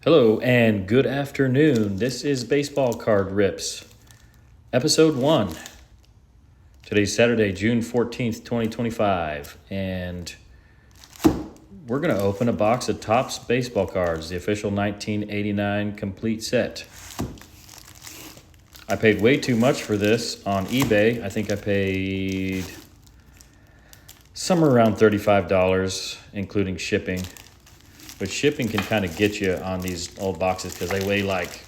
Hello and good afternoon. This is Baseball Card Rips, Episode 1. Today's Saturday, June 14th, 2025, and we're going to open a box of Topps baseball cards, the official 1989 complete set. I paid way too much for this on eBay. I think I paid somewhere around $35, including shipping. But shipping can kind of get you on these old boxes because they weigh like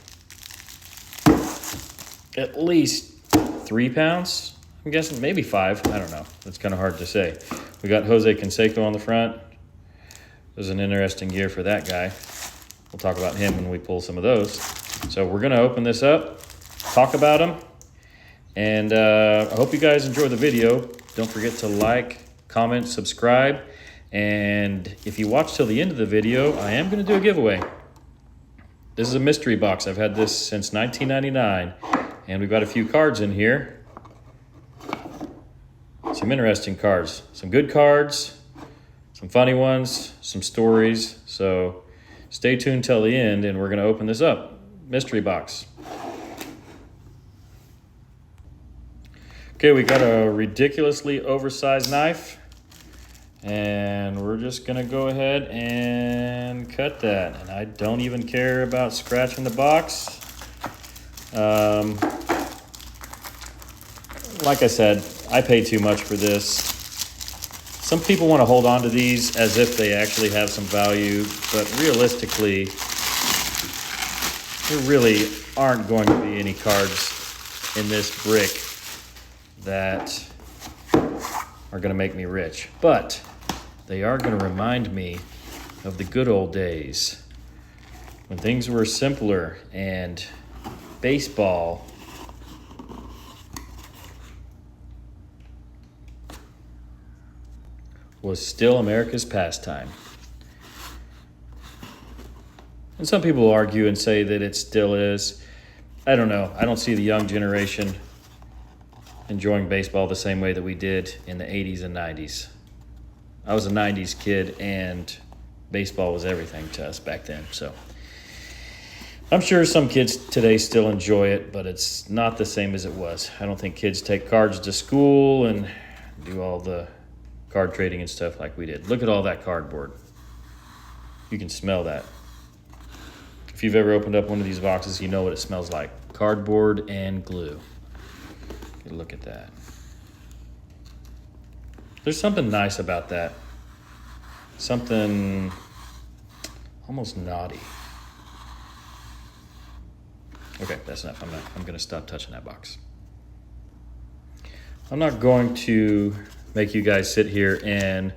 at least 3 pounds. I'm guessing maybe 5. I don't know. It's kind of hard to say. We got Jose Canseco on the front. It was an interesting year for that guy. We'll talk about him when we pull some of those. So we're going to open this up, talk about him, and I hope you guys enjoy the video. Don't forget to like, comment, subscribe. And if you watch till the end of the video, I am going to do a giveaway. This is a mystery box. I've had this since 1999, and we've got a few cards in here. Some interesting cards, some good cards, some funny ones, some stories. So stay tuned till the end, and we're going to open this up. Mystery box. Okay, we got a ridiculously oversized knife. And we're just going to go ahead and cut that. And I don't even care about scratching the box. Like I said, I paid too much for this. Some people want to hold on to these as if they actually have some value. But realistically, there really aren't going to be any cards in this brick that are going to make me rich. But they are going to remind me of the good old days when things were simpler and baseball was still America's pastime. And some people argue and say that it still is. I don't know. I don't see the young generation enjoying baseball the same way that we did in the 80s and 90s. I was a 90s kid, and baseball was everything to us back then. So I'm sure some kids today still enjoy it, but it's not the same as it was. I don't think kids take cards to school and do all the card trading and stuff like we did. Look at all that cardboard. You can smell that. If you've ever opened up one of these boxes, you know what it smells like. Cardboard and glue. Look at that. There's something nice about that. Something almost naughty. Okay, that's enough. I'm going to stop touching that box. I'm not going to make you guys sit here and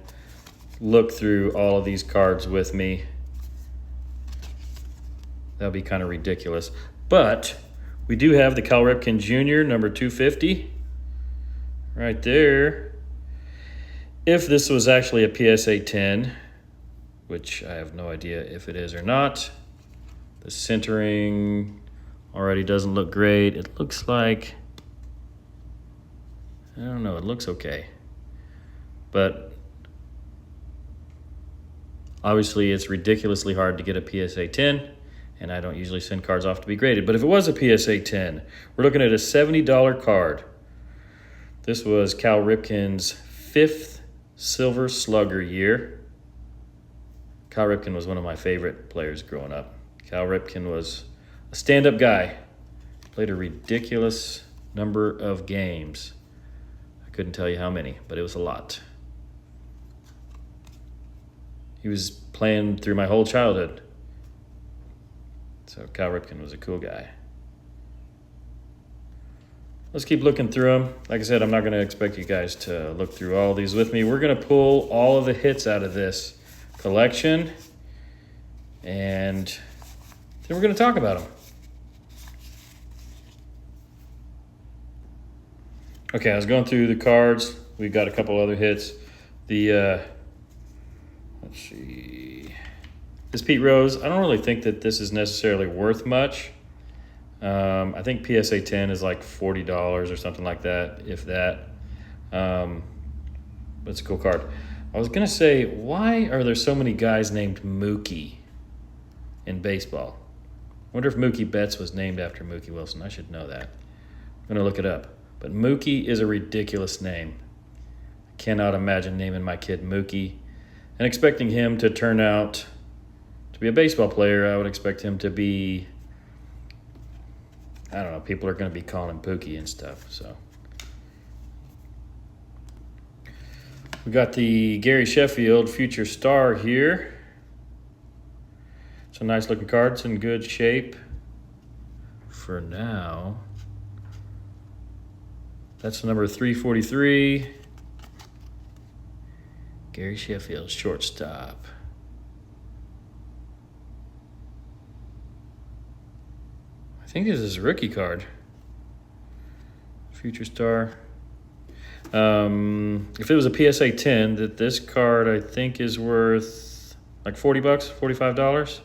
look through all of these cards with me. That would be kind of ridiculous. But we do have the Cal Ripken Jr., number 250, right there. If this was actually a PSA 10, which I have no idea if it is or not, the centering already doesn't look great. It looks like, I don't know, it looks okay. But obviously it's ridiculously hard to get a PSA 10. And I don't usually send cards off to be graded. But if it was a PSA 10, we're looking at a $70 card. This was Cal Ripken's 5th Silver Slugger year. Cal Ripken was one of my favorite players growing up. Cal Ripken was a stand-up guy. Played a ridiculous number of games. I couldn't tell you how many, but it was a lot. He was playing through my whole childhood. So Cal Ripken was a cool guy. Let's keep looking through them. Like I said, I'm not going to expect you guys to look through all these with me. We're going to pull all of the hits out of this collection, and then we're going to talk about them. Okay, I was going through the cards. We've got a couple other hits. Let's see. This Pete Rose, I don't really think that this is necessarily worth much. I think PSA 10 is like $40 or something like that, if that. But it's a cool card. I was going to say, why are there so many guys named Mookie in baseball. Wonder if Mookie Betts was named after Mookie Wilson. I should know that. I'm going to look it up. But Mookie is a ridiculous name. I cannot imagine naming my kid Mookie and expecting him to turn out to be a baseball player. I would expect him to be, I don't know, people are going to be calling him Pookie and stuff. So we got the Gary Sheffield Future Star here. It's a nice looking card. It's in good shape for now. That's number 343. Gary Sheffield, shortstop. I think this is a rookie card. Future Star. If it was a PSA 10, that this card I think is worth like $40, $45.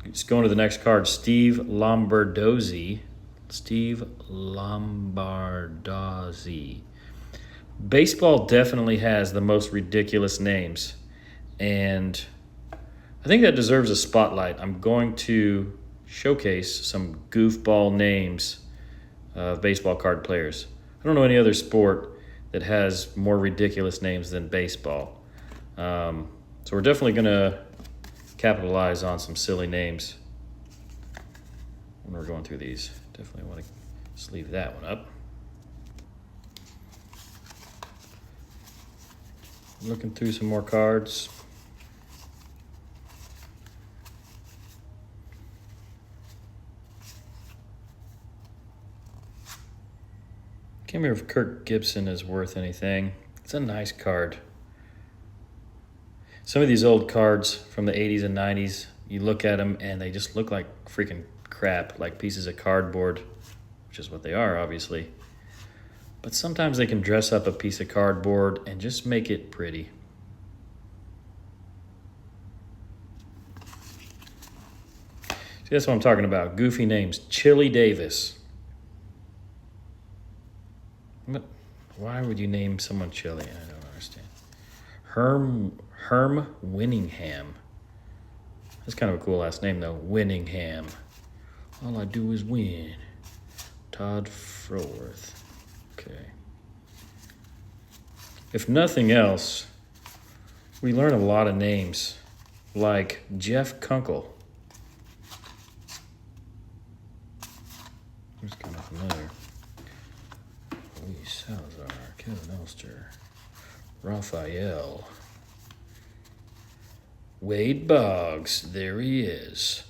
It's going to the next card. Steve Lombardozzi. Baseball definitely has the most ridiculous names, and I think that deserves a spotlight. I'm going to showcase some goofball names of baseball card players. I don't know any other sport that has more ridiculous names than baseball. So we're definitely going to capitalize on some silly names when we're going through these. Definitely want to just leave that one up. Looking through some more cards. Can't remember if Kirk Gibson is worth anything. It's a nice card. Some of these old cards from the 80s and 90s, you look at them and they just look like freaking crap, like pieces of cardboard, which is what they are, obviously. But sometimes they can dress up a piece of cardboard and just make it pretty. See, that's what I'm talking about. Goofy names. Chili Davis. Why would you name someone Chili? I don't understand. Herm Winningham. That's kind of a cool last name, though. Winningham. All I do is win. Todd Froworth. Okay. If nothing else, we learn a lot of names, like Jeff Kunkel. Who's kind of familiar? Luis Salazar, Kevin Elster, Raphael, Wade Boggs. There he is.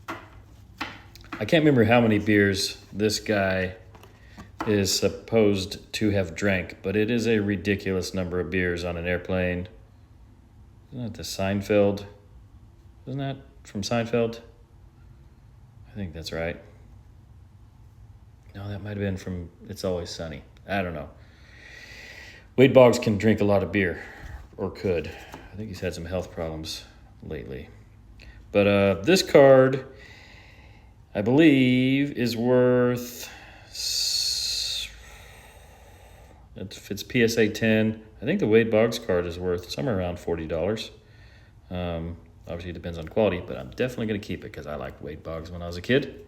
I can't remember how many beers this guy is supposed to have drank, but it is a ridiculous number of beers on an airplane. Isn't that the Seinfeld? Isn't that from Seinfeld? I think that's right. No, that might have been from It's Always Sunny. I don't know. Wade Boggs can drink a lot of beer, or could. I think he's had some health problems lately. But this card, I believe, is worth, if it's PSA 10, I think the Wade Boggs card is worth somewhere around $40. Obviously, it depends on quality, but I'm definitely going to keep it because I liked Wade Boggs when I was a kid.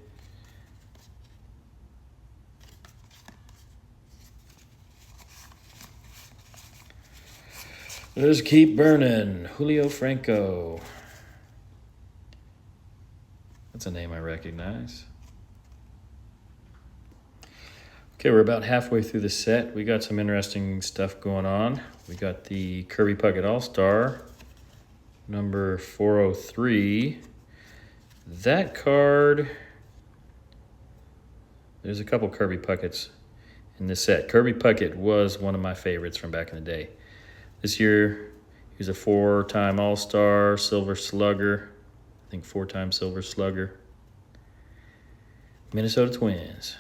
Let's keep burning. Julio Franco. That's a name I recognize. Okay, we're about halfway through the set. We got some interesting stuff going on. We got the Kirby Puckett All-Star, number 403. That card, there's a couple Kirby Pucketts in this set. Kirby Puckett was one of my favorites from back in the day. This year, he was a 4-time All-Star, Silver Slugger. I think 4-time Silver Slugger. Minnesota Twins.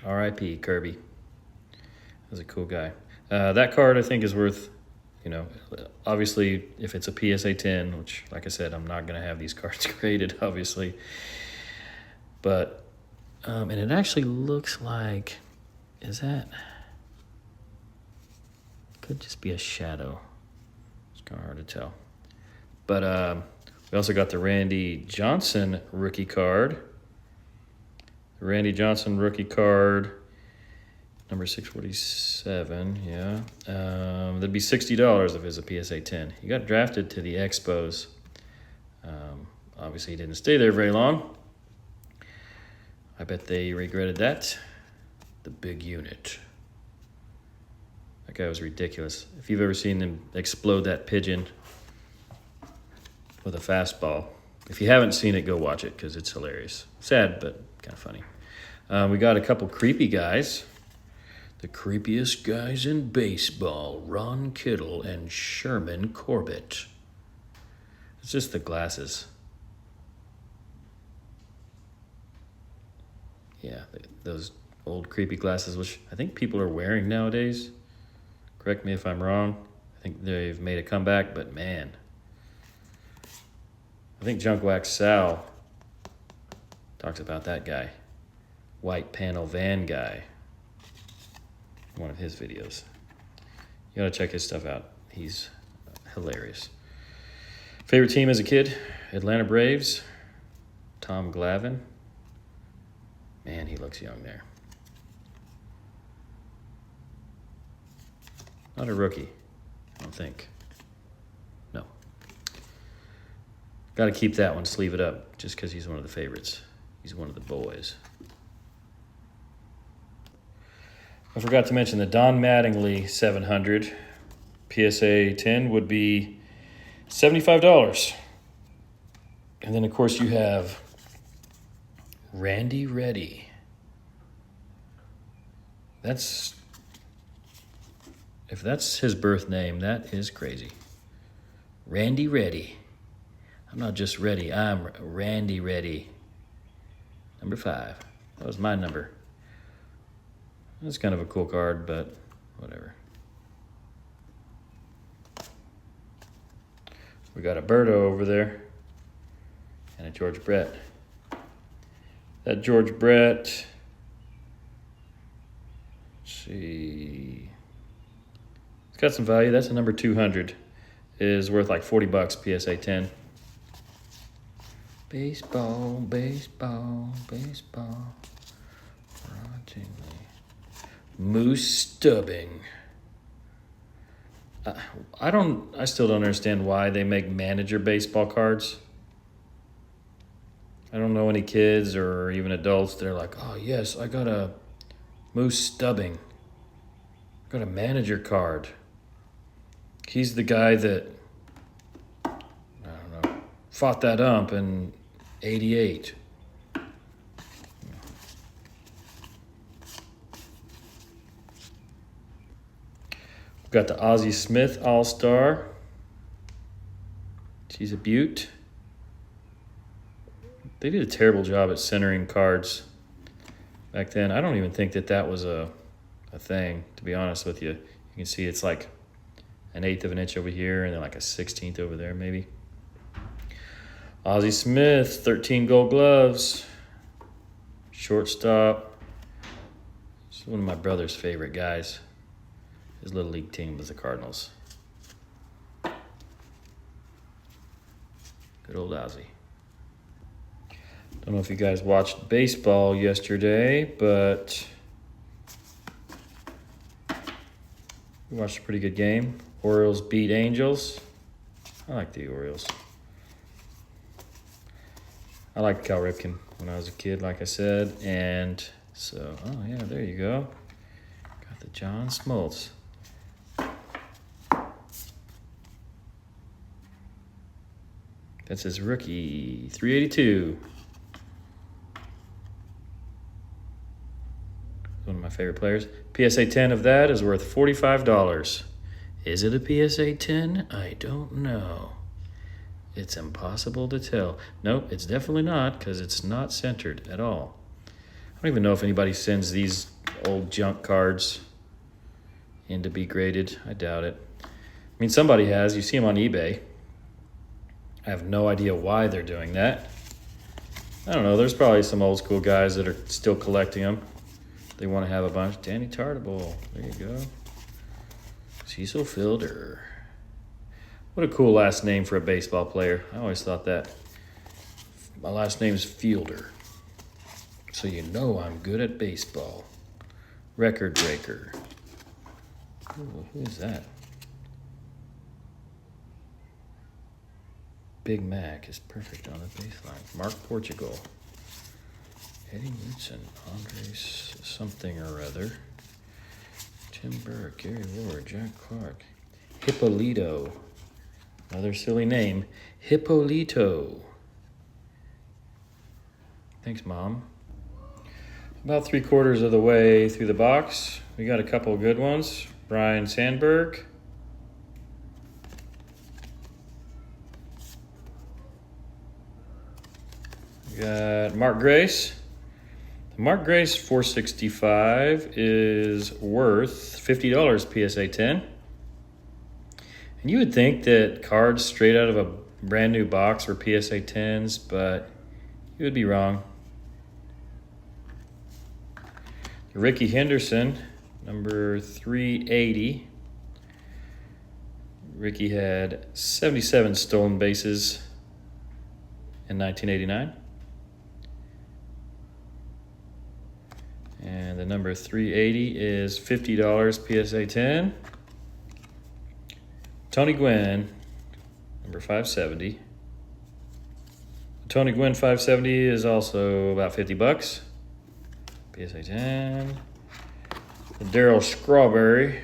R.I.P. Kirby. That was a cool guy. That card, I think, is worth, obviously, if it's a PSA 10, which, like I said, I'm not going to have these cards graded, obviously. But, and it actually looks like... Is that? Could just be a shadow. It's kind of hard to tell. But we also got the Randy Johnson rookie card. The Randy Johnson rookie card, number 647, yeah. That'd be $60 if it's a PSA 10. He got drafted to the Expos. Obviously, he didn't stay there very long. I bet they regretted that. The big unit. That guy was ridiculous. If you've ever seen him explode that pigeon with a fastball, if you haven't seen it, go watch it because it's hilarious. Sad, but kind of funny. We got a couple creepy guys. The creepiest guys in baseball, Ron Kittle and Sherman Corbett. It's just the glasses. Yeah, those old creepy glasses, which I think people are wearing nowadays. Correct me if I'm wrong. I think they've made a comeback, but man. I think Junk Wax Sal talks about that guy. White panel van guy. One of his videos. You gotta check his stuff out. He's hilarious. Favorite team as a kid? Atlanta Braves. Tom Glavine. Man, he looks young there. Not a rookie, I don't think. No. Got to keep that one, sleeve it up, just because he's one of the favorites. He's one of the boys. I forgot to mention the Don Mattingly 700 PSA 10 would be $75. And then, of course, you have Randy Reddy. If that's his birth name, that is crazy. Randy Reddy. I'm not just ready, I'm Randy Reddy. Number 5. That was my number. That's kind of a cool card, but whatever. We got a Berto over there and a George Brett. That George Brett, let's see, it's got some value. That's a number 200. Is worth like $40 PSA 10. Baseball, baseball, baseball. Ron Tingley. Moose Stubbing. I still don't understand why they make manager baseball cards. I don't know any kids or even adults. They're like, oh yes, I got a Moose Stubbing. Got a manager card. He's the guy that, I don't know, fought that ump in '88. We've got the Ozzie Smith All-Star. She's a beaut. They did a terrible job at centering cards back then. I don't even think that was a thing, to be honest with you. You can see it's like 1/8 of an inch over here and then like a 1/16 over there maybe. Ozzie Smith, 13 gold gloves. Shortstop. He's one of my brother's favorite guys. His little league team was the Cardinals. Good old Ozzie. Don't know if you guys watched baseball yesterday, but we watched a pretty good game. Orioles beat Angels. I like the Orioles. I liked Cal Ripken when I was a kid, like I said. And so, oh yeah, there you go. Got the John Smoltz. That's his rookie, 382. One of my favorite players. PSA 10 of that is worth $45. Is it a PSA 10? I don't know. It's impossible to tell. Nope, it's definitely not because it's not centered at all. I don't even know if anybody sends these old junk cards in to be graded. I doubt it. I mean, somebody has. You see them on eBay. I have no idea why they're doing that. I don't know. There's probably some old school guys that are still collecting them. They want to have a bunch. Danny Tartabull. There you go. Cecil Fielder. What a cool last name for a baseball player. I always thought that. My last name is Fielder. So you know I'm good at baseball. Record breaker. Ooh, who is that? Big Mac is perfect on the baseline. Mark Portugal. Eddie Woodson. Andres something or other. Tim Burke. Gary Ward. Jack Clark. Hippolito. Another silly name. Hippolito. Thanks, Mom. About 3/4 of the way through the box. We got a couple good ones. Brian Sandberg. We got Mark Grace. The Mark Grace 465 is worth $50 PSA 10. And you would think that cards straight out of a brand new box were PSA 10s, but you would be wrong. Ricky Henderson, number 380. Ricky had 77 stolen bases in 1989. And the number 380 is $50 PSA 10. Tony Gwynn, number 570. Tony Gwynn 570 is also about $50. PSA 10. Darryl Strawberry.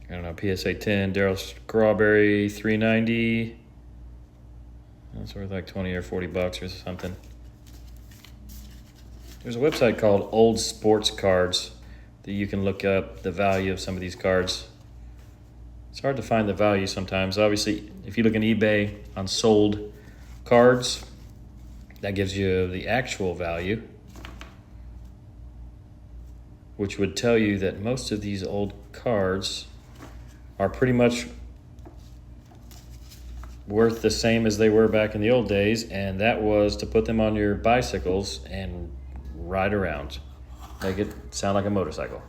I don't know, PSA 10. Darryl Strawberry 390. That's worth like 20 or $40 or something. There's a website called Old Sports Cards that you can look up the value of some of these cards. It's hard to find the value sometimes. Obviously, if you look on eBay on sold cards, that gives you the actual value, which would tell you that most of these old cards are pretty much worth the same as they were back in the old days, and that was to put them on your bicycles and ride around. Make it sound like a motorcycle.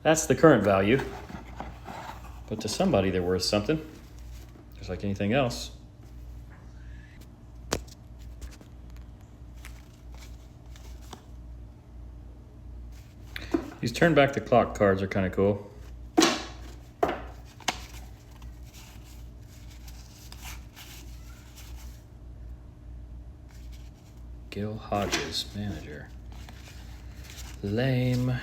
That's the current value. But to somebody, they're worth something, just like anything else. These turn back the clock cards are kind of cool. Gil Hodges, manager. Lame.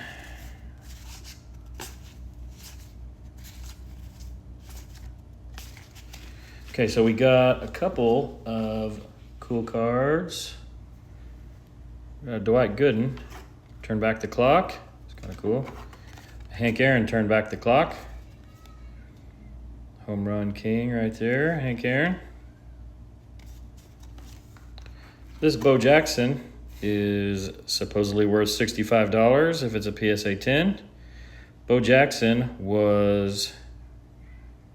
Okay, so we got a couple of cool cards. Dwight Gooden, turn back the clock. It's kind of cool. Hank Aaron, turn back the clock. Home run king right there, Hank Aaron. This Bo Jackson is supposedly worth $65 if it's a PSA 10. Bo Jackson was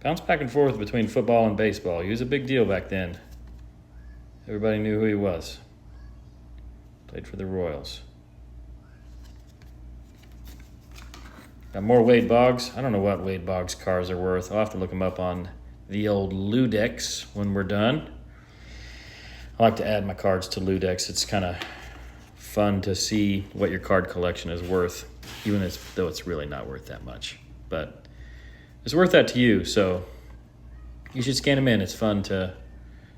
bounced back and forth between football and baseball. He was a big deal back then. Everybody knew who he was. Played for the Royals. Got more Wade Boggs. I don't know what Wade Boggs cars are worth. I'll have to look them up on the old Ludex when we're done. I like to add my cards to Ludex. It's kind of fun to see what your card collection is worth, even though it's really not worth that much. But it's worth that to you, so you should scan them in. It's fun to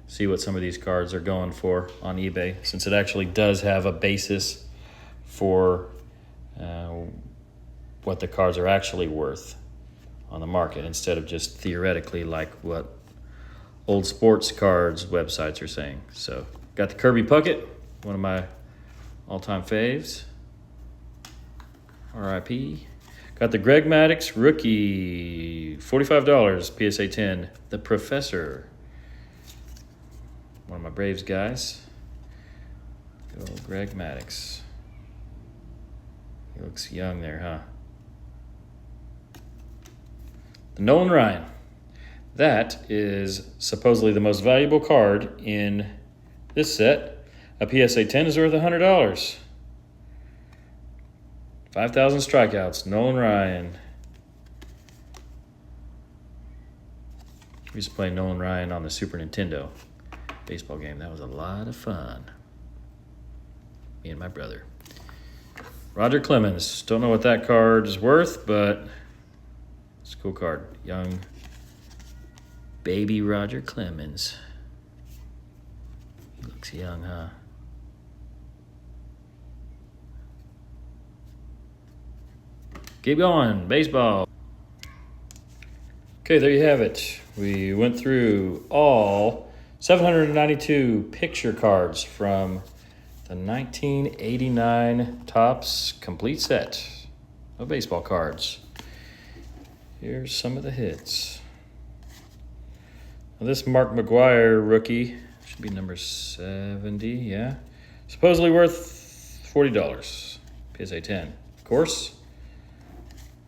see what some of these cards are going for on eBay, since it actually does have a basis for what the cards are actually worth on the market, instead of just theoretically like what old sports cards websites are saying. So got the Kirby Puckett, one of my all-time faves. R.I.P. Got the Greg Maddux rookie, $45 PSA 10. The Professor, one of my Braves guys. Good old Greg Maddux. He looks young there, huh? The Nolan Ryan. That is supposedly the most valuable card in this set. A PSA 10 is worth $100. 5,000 strikeouts, Nolan Ryan. We used to play Nolan Ryan on the Super Nintendo baseball game. That was a lot of fun. Me and my brother. Roger Clemens. Don't know what that card is worth, but it's a cool card. Young baby Roger Clemens. He looks young, huh? Keep going. Baseball. Okay, there you have it. We went through all 792 picture cards from the 1989 Topps complete set of baseball cards. Here's some of the hits. Now this Mark McGwire rookie should be number 70, yeah. Supposedly worth $40, PSA 10. Of course,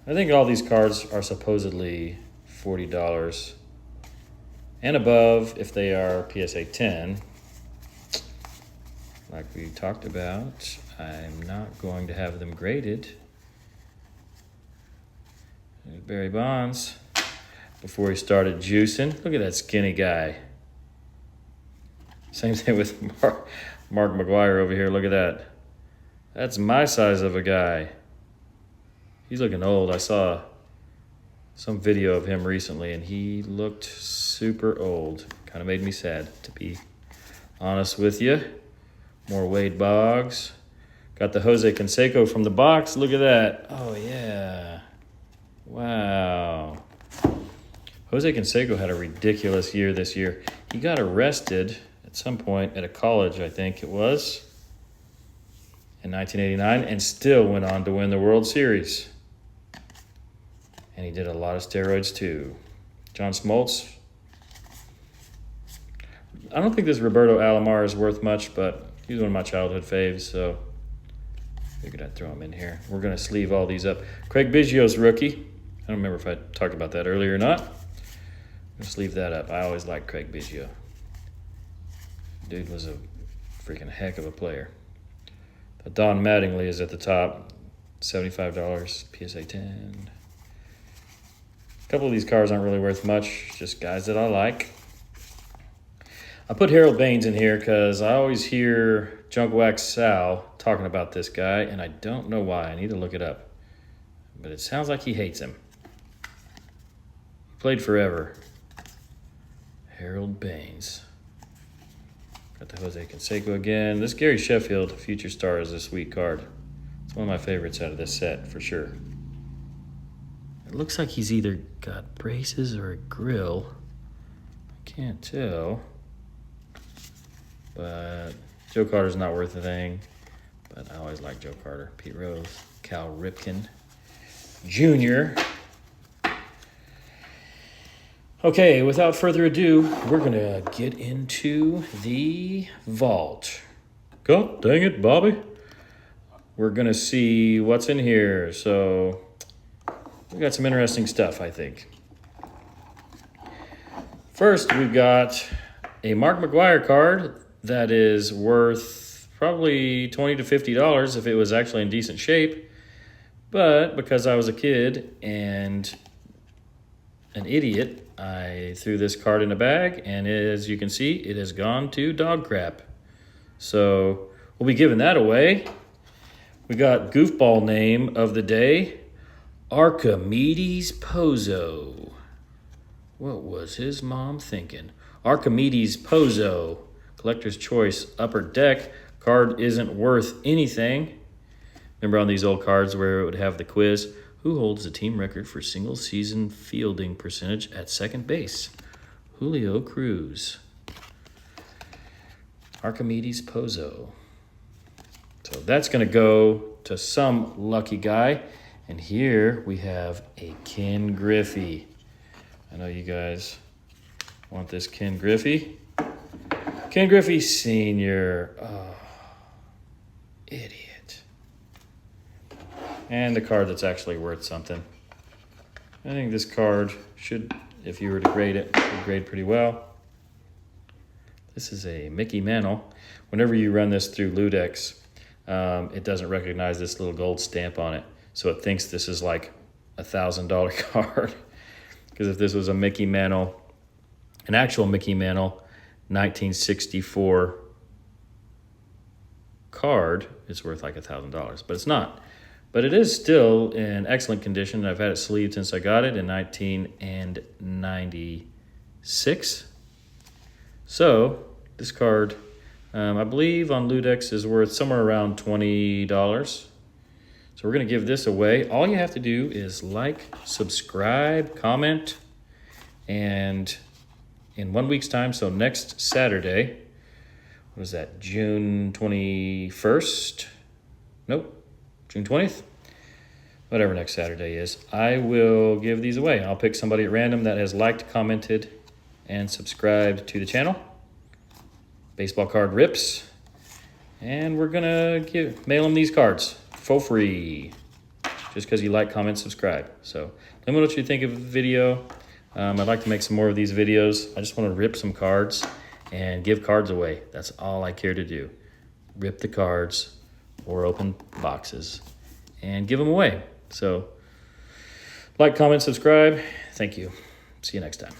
I think all these cards are supposedly $40 and above if they are PSA 10. Like we talked about, I'm not going to have them graded. There's Barry Bonds before he started juicing. Look at that skinny guy. Same thing with Mark McGwire over here. Look at that. That's my size of a guy. He's looking old. I saw some video of him recently, and he looked super old. Kind of made me sad, to be honest with you. More Wade Boggs. Got the Jose Canseco from the box. Look at that. Oh, yeah. Wow. Jose Canseco had a ridiculous year this year. He got arrested at some point at a college, I think it was, in 1989, and still went on to win the World Series. And he did a lot of steroids, too. John Smoltz. I don't think this Roberto Alomar is worth much, but he's one of my childhood faves, so figured I'd throw him in here. We're going to sleeve all these up. Craig Biggio's rookie. I don't remember if I talked about that earlier or not. I'm going to sleeve that up. I always liked Craig Biggio. Dude was a freaking heck of a player. But Don Mattingly is at the top. $75, PSA 10. A couple of these cards aren't really worth much, just guys that I like. I put Harold Baines in here because I always hear Junk Wax Sal talking about this guy, and I don't know why. I need to look it up. But it sounds like he hates him. He played forever. Harold Baines. Got the Jose Canseco again. This Gary Sheffield Future Star is a sweet card. It's one of my favorites out of this set, for sure. It looks like he's either got braces or a grill. I can't tell. But Joe Carter's not worth a thing. But I always like Joe Carter. Pete Rose, Cal Ripken Jr. Okay, without further ado, we're going to get into the vault. God dang it, Bobby. We're going to see what's in here. So we got some interesting stuff, I think. First, we've got a Mark McGwire card that is worth probably $20 to $50 if it was actually in decent shape. But because I was a kid and an idiot, I threw this card in a bag, and as you can see, it has gone to dog crap. So we'll be giving that away. We got goofball name of the day, Archimedes Pozo. What was his mom thinking? Archimedes Pozo, Collector's Choice Upper Deck. Card isn't worth anything. Remember on these old cards where it would have the quiz, who holds the team record for single season fielding percentage at second base? Julio Cruz. Archimedes Pozo. So that's going to go to some lucky guy. And here we have a Ken Griffey. I know you guys want this Ken Griffey. Ken Griffey Sr. Oh, idiot. And the card that's actually worth something. I think this card should, if you were to grade it, would grade pretty well. This is a Mickey Mantle. Whenever you run this through Ludex, it doesn't recognize this little gold stamp on it. so it thinks this is like $1,000 card. Because if this was a Mickey Mantle, an actual Mickey Mantle 1964 card, it's worth like $1,000, but it's not. But it is still in excellent condition. I've had it sleeved since I got it in 1996. So this card, I believe on Ludex, is worth somewhere around $20. So we're going to give this away. All you have to do is like, subscribe, comment, and in 1 week's time, so next Saturday, what is that, June 21st? Nope, June 20th? Whatever next Saturday is, I will give these away. I'll pick somebody at random that has liked, commented, and subscribed to the channel. Baseball card rips. And we're gonna mail them these cards for free. Just because you like, comment, subscribe. So let me know what you think of the video. I'd like to make some more of these videos. I just want to rip some cards and give cards away. That's all I care to do. Rip the cards or open boxes and give them away. So like, comment, subscribe. Thank you. See you next time.